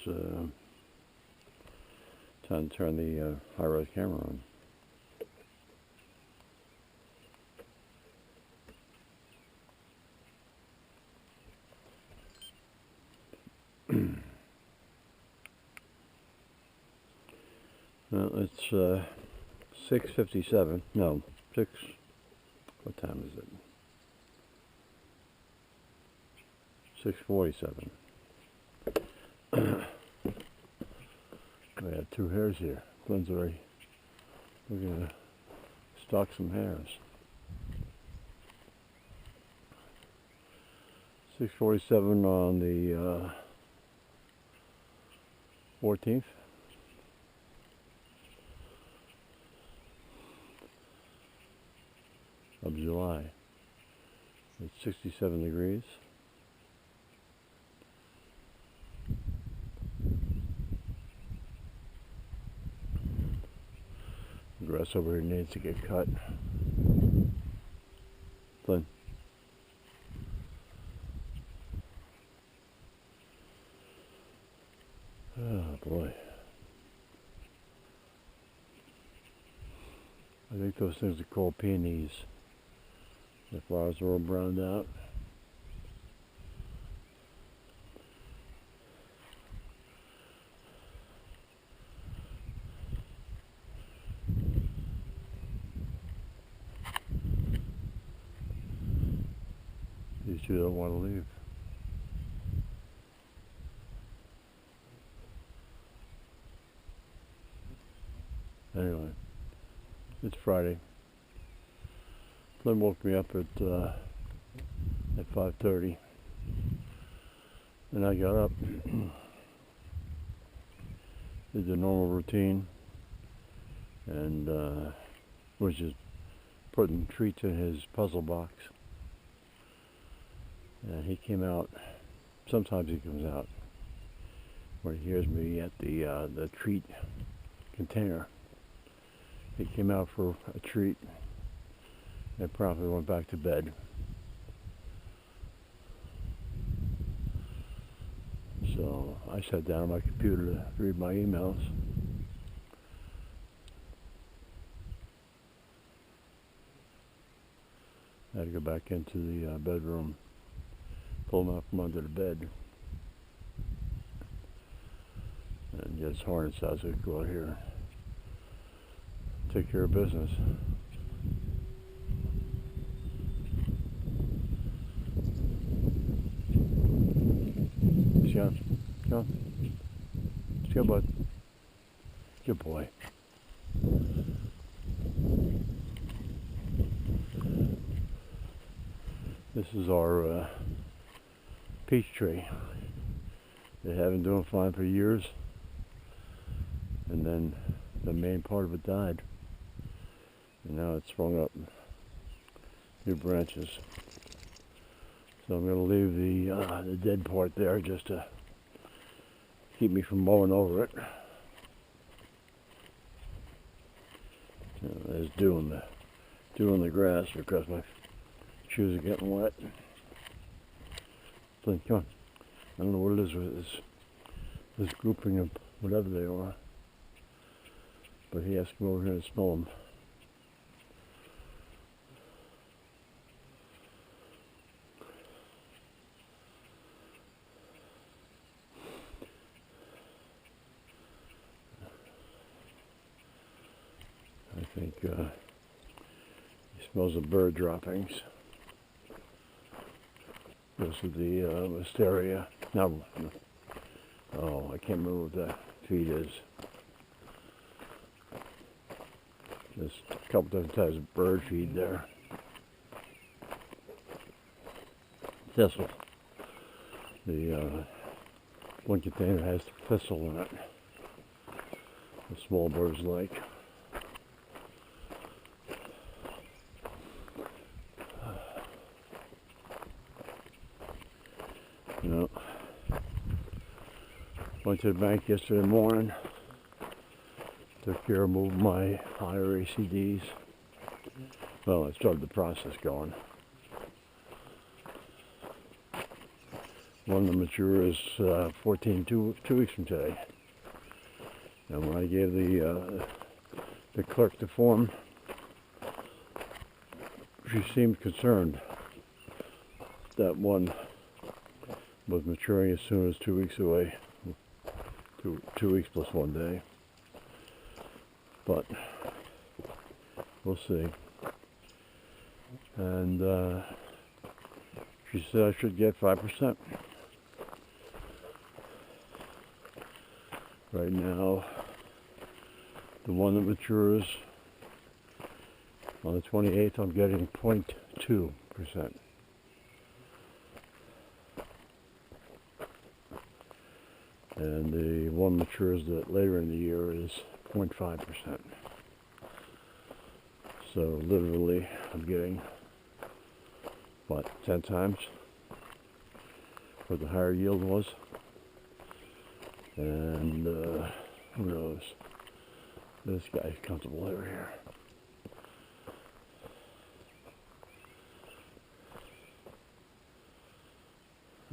time to turn the high-res camera on. Well, it's 6:57. No, 6. What time is it? 6:47. We have 2 hares here. Flynn's already looking to stalk some hares. 6:47 on the 14th. Of July. It's 67 degrees. The grass over here needs to get cut. Flynn. Oh boy. I think those things are called peonies. The flowers are all browned out. These 2 don't want to leave. Anyway, it's Friday. Flynn woke me up at 5:30, and I got up, did the normal routine, and was just putting treats in his puzzle box. And he came out. Sometimes he comes out where he hears me at the treat container. He came out for a treat. I promptly went back to bed. So I sat down on my computer to read my emails. I had to go back into the bedroom, pull him out from under the bed, and get his harness out so he could go out here, take care of business. Come on. Let's go, bud. Good boy. This is our peach tree. They have been doing fine for years, and then the main part of it died, and now it's sprung up new branches. So I'm going to leave the dead part there just to keep me from mowing over it. There's dew in the grass because my shoes are getting wet. So, come on. I don't know what it is with this grouping of whatever they are, but he has to come over here and smell them. I think he smells of bird droppings. Goes with the wisteria. No, oh, I can't remember what that feed is. There's a couple different types of bird feed there. Thistle. The one container has thistle in it. The small birds like. You know, went to the bank yesterday morning, took care of moving my higher ACDs. Well, I started the process going. one that matures 2 weeks from today. And when I gave the clerk the form, she seemed concerned that one was maturing as soon as 2 weeks away, 2 weeks plus 1 day. But we'll see. And she said I should get 5%. Right now, the one that matures on the 28th, I'm getting 0.2%. And the one matures that later in the year is 0.5%. So literally, I'm getting, what, 10 times what the higher yield was. And who knows? This guy's comfortable over here.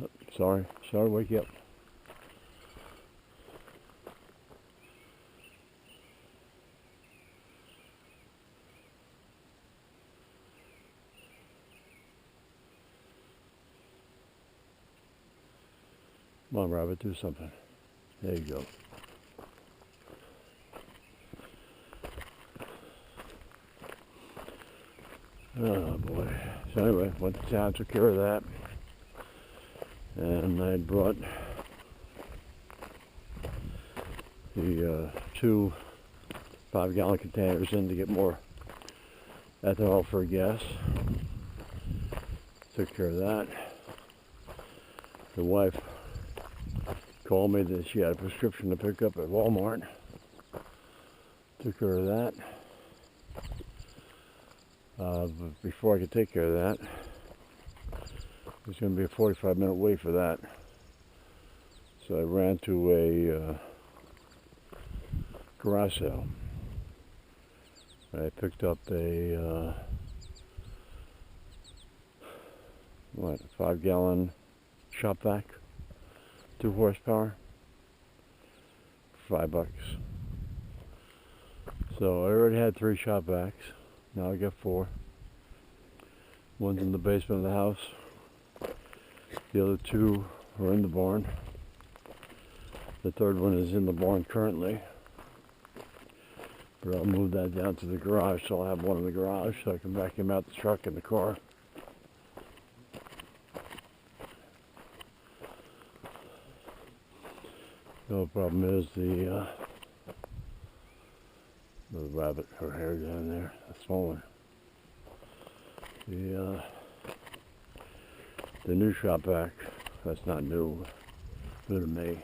Oh, sorry to wake you up. Come on, rabbit, do something. There you go. Oh boy. So anyway, went to town, took care of that. And I brought the 2 5-gallon containers in to get more ethanol for gas. Took care of that. The wife called me that she had a prescription to pick up at Walmart. Took care of that. But before I could take care of that, there's going to be a 45-minute wait for that. So I ran to a garage sale. I picked up a 5-gallon shop vac, 2 horsepower, for $5. So I already had 3 shop vacs. Now I got 4. One's in the basement of the house. The other 2 are in the barn. The third one is in the barn currently. But I'll move that down to the garage, so I'll have one in the garage so I can vacuum out the truck and the car. The problem is the rabbit, her hair down there, the small one. The new shop vac, that's not new to me,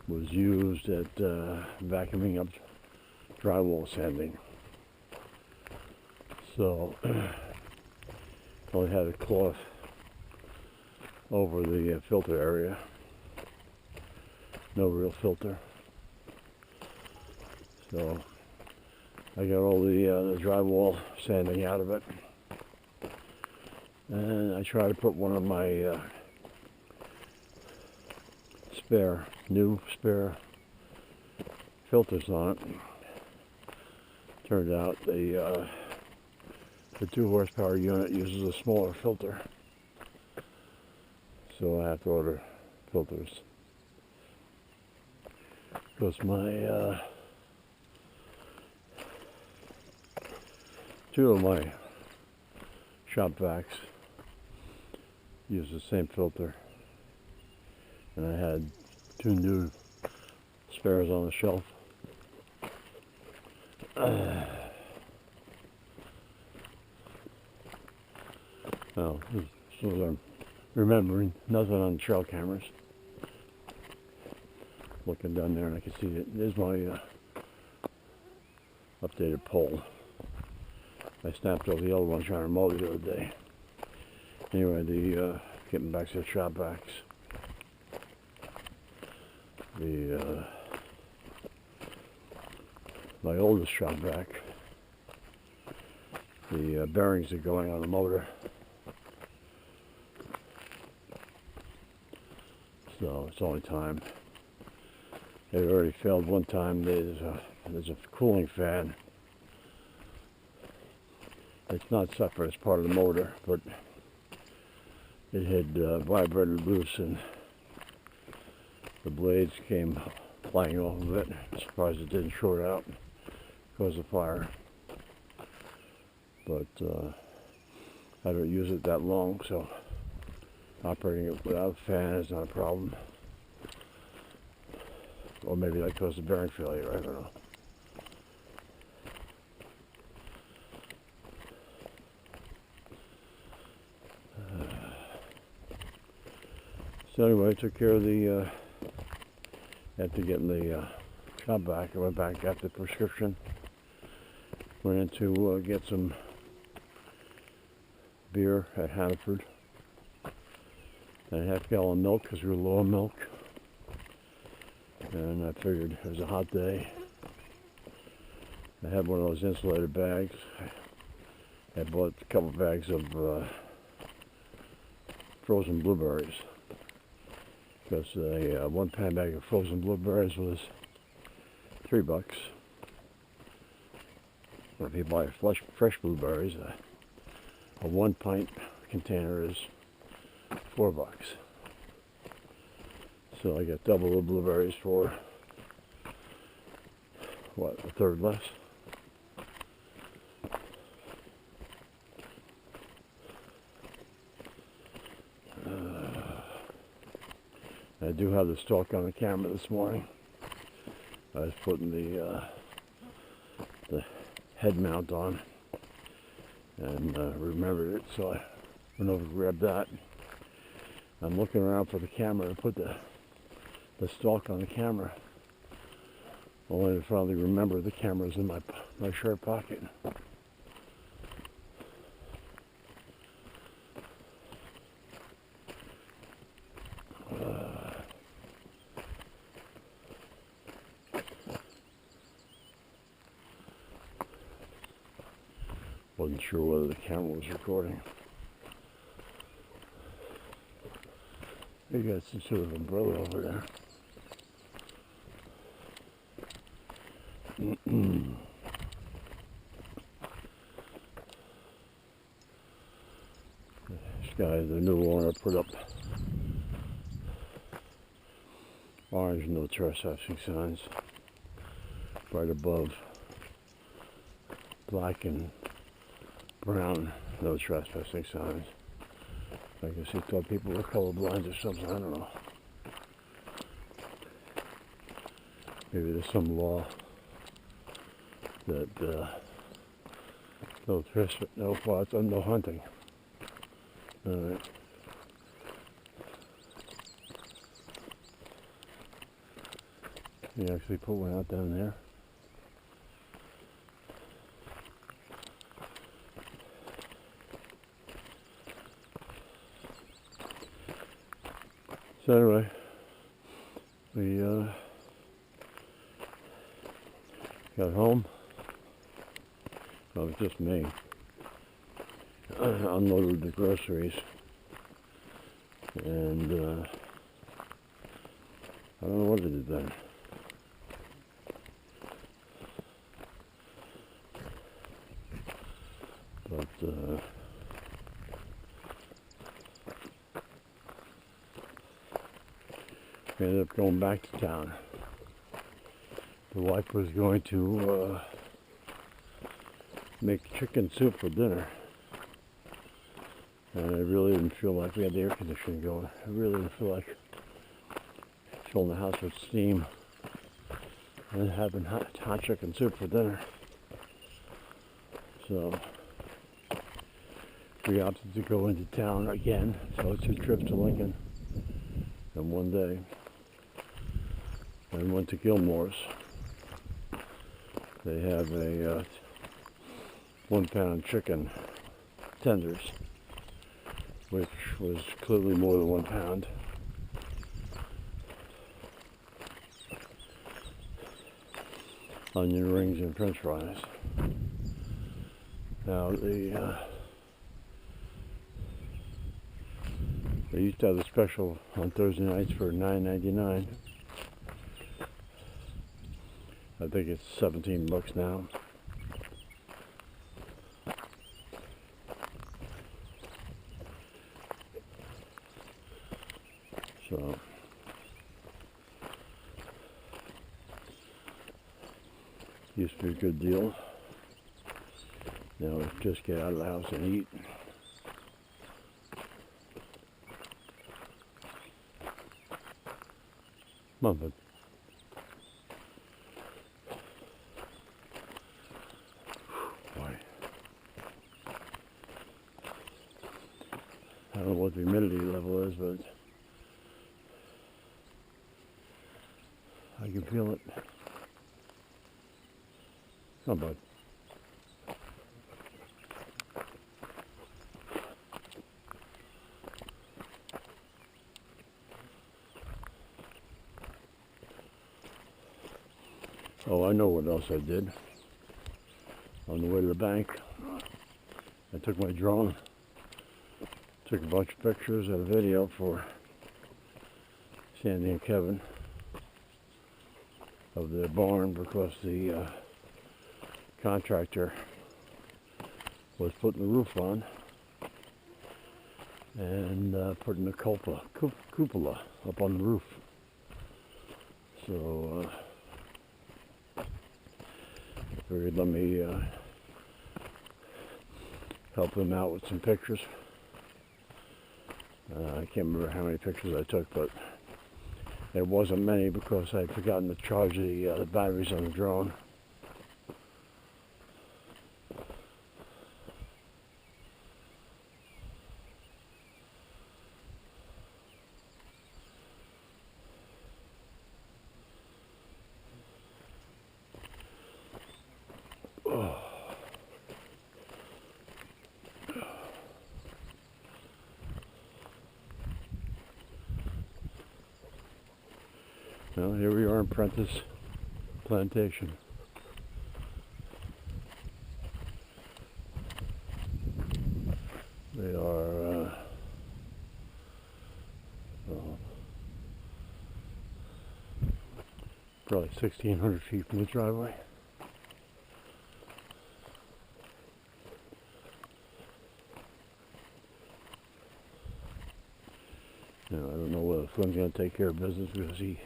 was used at vacuuming up drywall sanding. So only had a cloth over the filter area. No real filter. So I got all the drywall sanding out of it. And I try to put one of my new spare filters on it. Turned out the 2 horsepower unit uses a smaller filter. So I have to order filters. Because my 2 of my shop vacs use the same filter, and I had 2 new spares on the shelf. Well, so I'm remembering nothing on trail cameras. Looking down there and I can see it. There's my updated pole. I snapped over the old one trying to mow the other day. Anyway, getting back to the shop vacs. My oldest shop vac, the bearings are going on the motor. So it's only time. It already failed one time. There's a cooling fan. It's not separate, it's part of the motor, but it had vibrated loose and the blades came flying off of it. I'm surprised it didn't short out, cause a fire. But I don't use it that long, so operating it without a fan is not a problem. Or maybe that caused a bearing failure, I don't know. So anyway, I took care of the, after getting the job back, I went back, got the prescription, went in to get some beer at Hannaford, and a half-gallon of milk because we were low on milk. And I figured it was a hot day. I had one of those insulated bags. I bought a couple bags of frozen blueberries, because a one-pound bag of frozen blueberries was $3. Or if you buy fresh blueberries, a 1 pint container is $4. So I got double the blueberries for, what, a third less? I do have the stalk on the camera this morning. I was putting the head mount on and remembered it, so I went over to grab that. I'm looking around for the camera to put the stalk on the camera, only to finally remember the camera's in my shirt pocket. Wasn't sure whether the camera was recording. You got some sort of umbrella over there. This guy, the new owner, put up orange no trespassing signs right above black and brown no trespassing signs. I guess he thought people were colorblind or something, I don't know. Maybe there's some law that no trespass, no plots, and no hunting. Alright. Can you actually put one out down there? So anyway, we got home. Well, it was just me. I unloaded the groceries, and I don't know what I did then. But we ended up going back to town. The wife was going to make chicken soup for dinner. And I really didn't feel like we had the air conditioning going. I really didn't feel like filling the house with steam and having hot chicken soup for dinner. So we opted to go into town again. So 2 trips to Lincoln in one day. And went to Gilmore's. They have a 1 pound chicken tenders, which was clearly more than 1 pound. Onion rings and french fries. Now They used to have a special on Thursday nights for $9.99. I think it's $17 now. So used to be a good deal. Now we just get out of the house and eat. Come on, bud. Boy. I don't know what the humidity level is, but I can feel it. Come on, bud. Oh, I know what else I did. On the way to the bank, I took my drone, took a bunch of pictures and a video for Sandy and Kevin of their barn because the contractor was putting the roof on and putting the cupola up on the roof. So figured let me help them out with some pictures. I can't remember how many pictures I took, but it wasn't many because I'd forgotten to charge the batteries on the drone. Well, here we are in Prentiss Plantation. They are probably 1,600 feet from the driveway. Now, I don't know whether Flynn's going to take care of business because he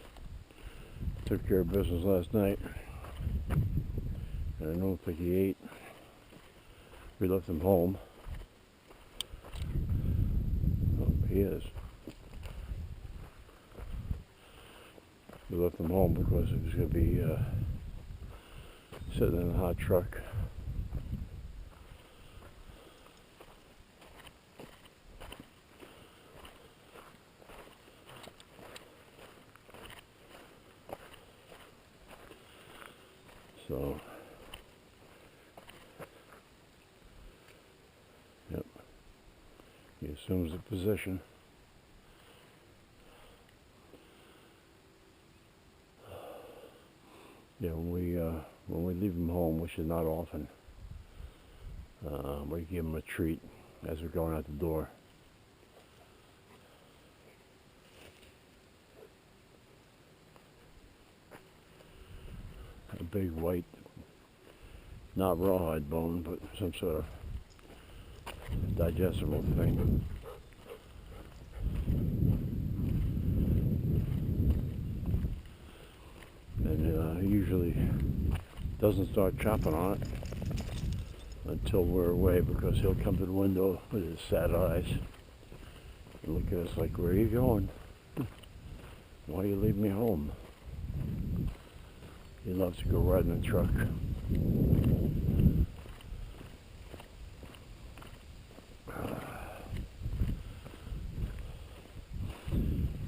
took care of business last night. And I don't think he ate. We left him home. Oh, he is. We left him home because he was going to be sitting in a hot truck. So, yep, he assumes the position. Yeah, when we leave him home, which is not often, we give him a treat as we're going out the door. A big white, not rawhide bone, but some sort of digestible thing. And he usually doesn't start chopping on it until we're away, because he'll come to the window with his sad eyes and look at us like, "Where are you going? Why you leave me home?" He loves to go riding in the truck.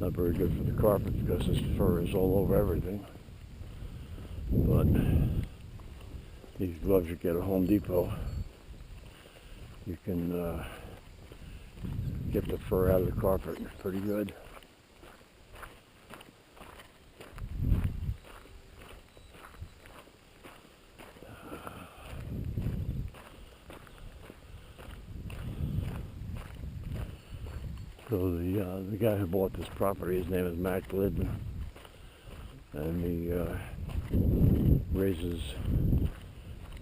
Not very good for the carpet because his fur is all over everything. But these gloves you get at Home Depot, you can get the fur out of the carpet pretty good. So the guy who bought this property, his name is Matt Glidden, and he raises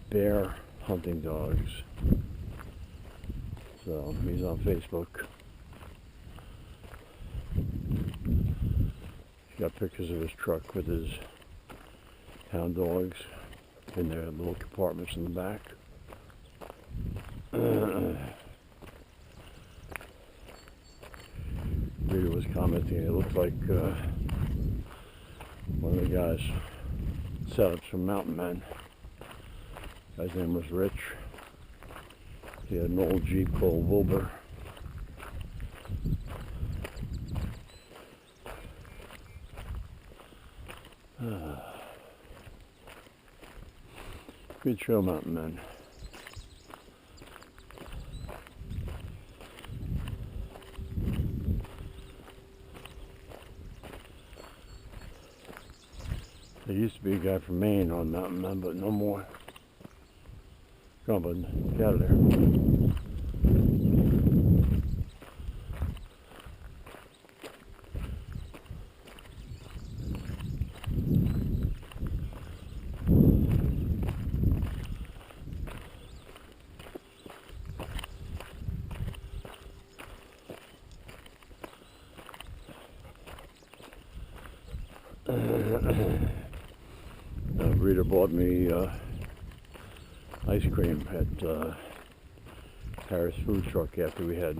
bear hunting dogs. So he's on Facebook. He's got pictures of his truck with his hound dogs in their little compartments in the back. Reader was commenting, it looked like one of the guys setups from Mountain Men. Guy's name was Rich. He had an old Jeep called Wilbur. Good show, Mountain Men. There used to be a guy from Maine on Mountain Men, but no more. Come on, bud. Get out of there. Rita bought me ice cream at Harris Food Truck after we had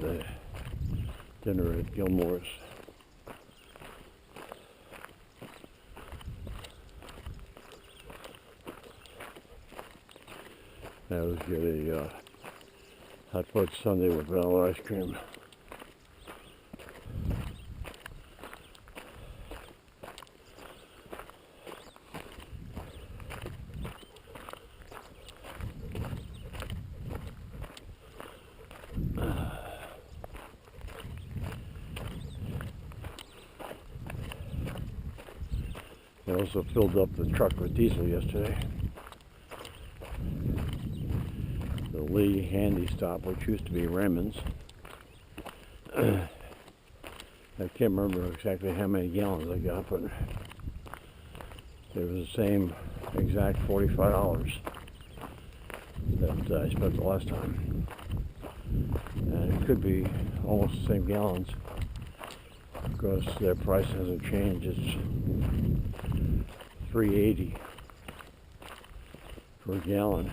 dinner at Gilmore's. I always get a hot fudge sundae with vanilla ice cream. I also filled up the truck with diesel yesterday. The Lee Handy Stop, which used to be Raymond's. I can't remember exactly how many gallons I got, but it was the same exact $45 that I spent the last time. And it could be almost the same gallons because their price hasn't changed. It's $3.80 per gallon.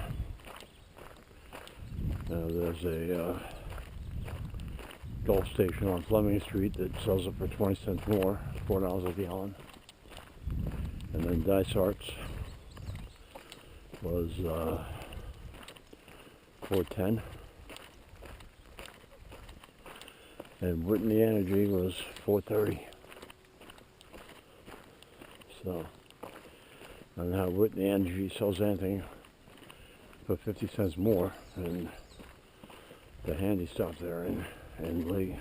There's a Gulf station on Fleming Street that sells it for 20 cents more, $4 a gallon. And then Dysart's was $4.10. And Whitney Energy was $4.30. So I don't know how Whitney Energy sells anything for 50 cents more than the Handy Stop there in Lee.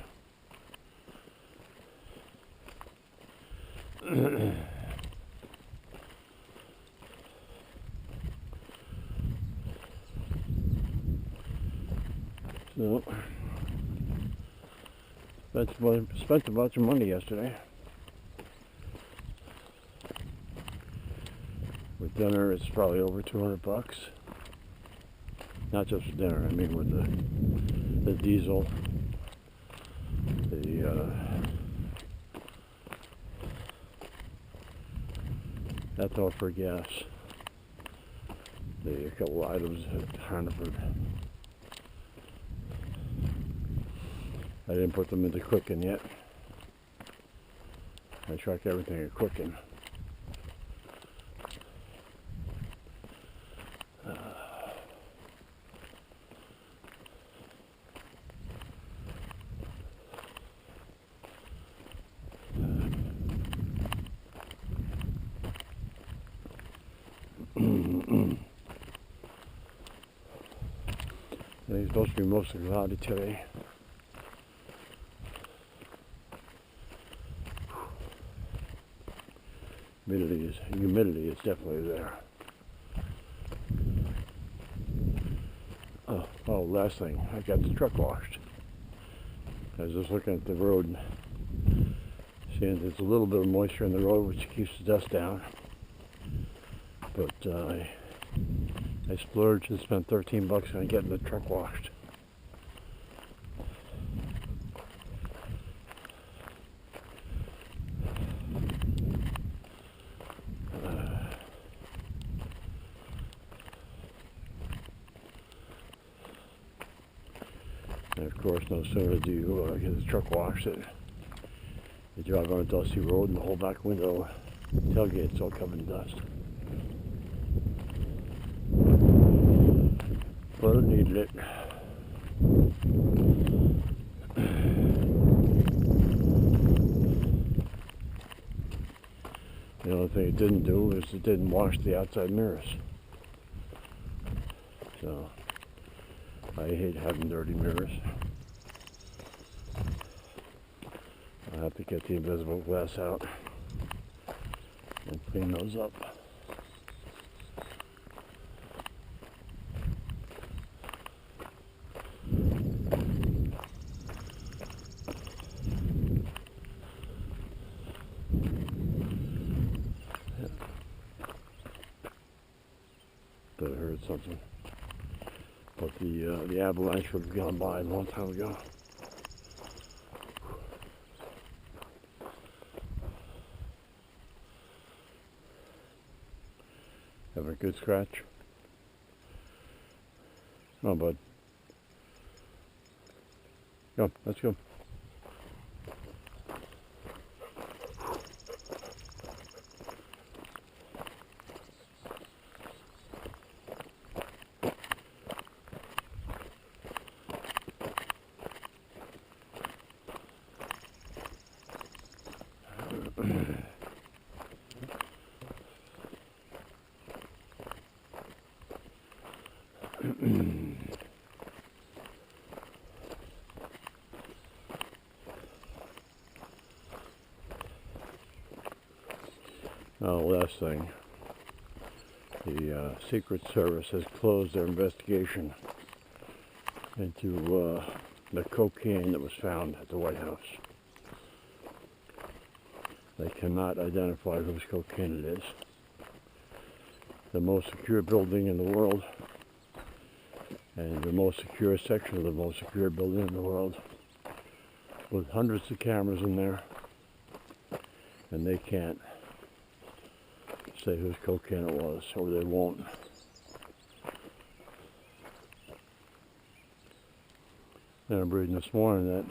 So spent a bunch of money yesterday. With dinner, it's probably over $200. Not just for dinner, I mean with the diesel, the ethanol for gas, the couple items at Hannaford. I didn't put them into Quicken yet. I track everything at Quicken. It's supposed to be mostly cloudy today. Humidity is definitely there. Oh, last thing, I got the truck washed. I was just looking at the road, seeing there's a little bit of moisture in the road which keeps the dust down. But I splurged and spent $13 on getting the truck washed. And of course, no sooner do you get the truck washed, you drive on a dusty road and the whole back window tailgate's all covered in dust. But it needed it. The only thing it didn't do is it didn't wash the outside mirrors. So I hate having dirty mirrors. I'll have to get the invisible glass out and clean those up. But I heard something. But the avalanche would have gone by a long time ago. Have a good scratch? Oh, bud. Go, let's go. Oh, last thing. The Secret Service has closed their investigation into the cocaine that was found at the White House. They cannot identify whose cocaine it is. The most secure building in the world, and the most secure section of the most secure building in the world, with hundreds of cameras in there, and they can't say whose cocaine it was, or they won't. And I'm reading this morning that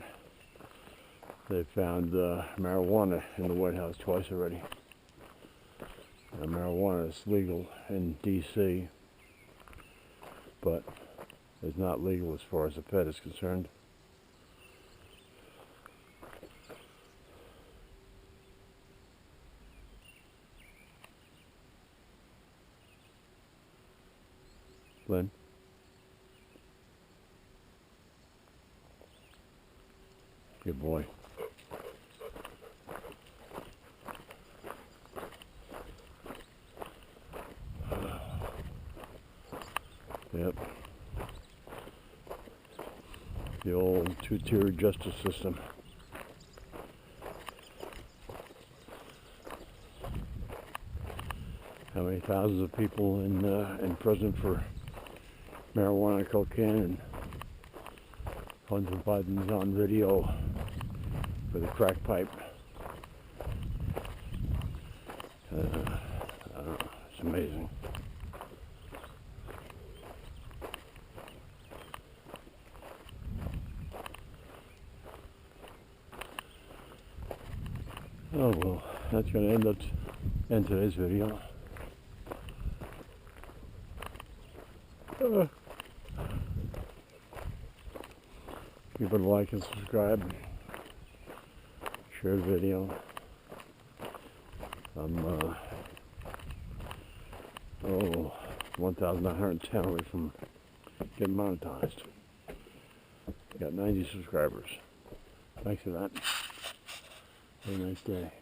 they found marijuana in the White House twice already. Marijuana is legal in D.C., but is not legal as far as the Fed is concerned. Flynn? Good boy. Yep. The old two-tier justice system. How many thousands of people in prison for marijuana and cocaine, and Hunter Biden's on video for the crack pipe. I don't know, it's amazing. Oh well, that's going to end today's video. Give it a like and subscribe. Share the video. I'm 1,910 away from getting monetized. Got 90 subscribers. Thanks for that. Have a nice day.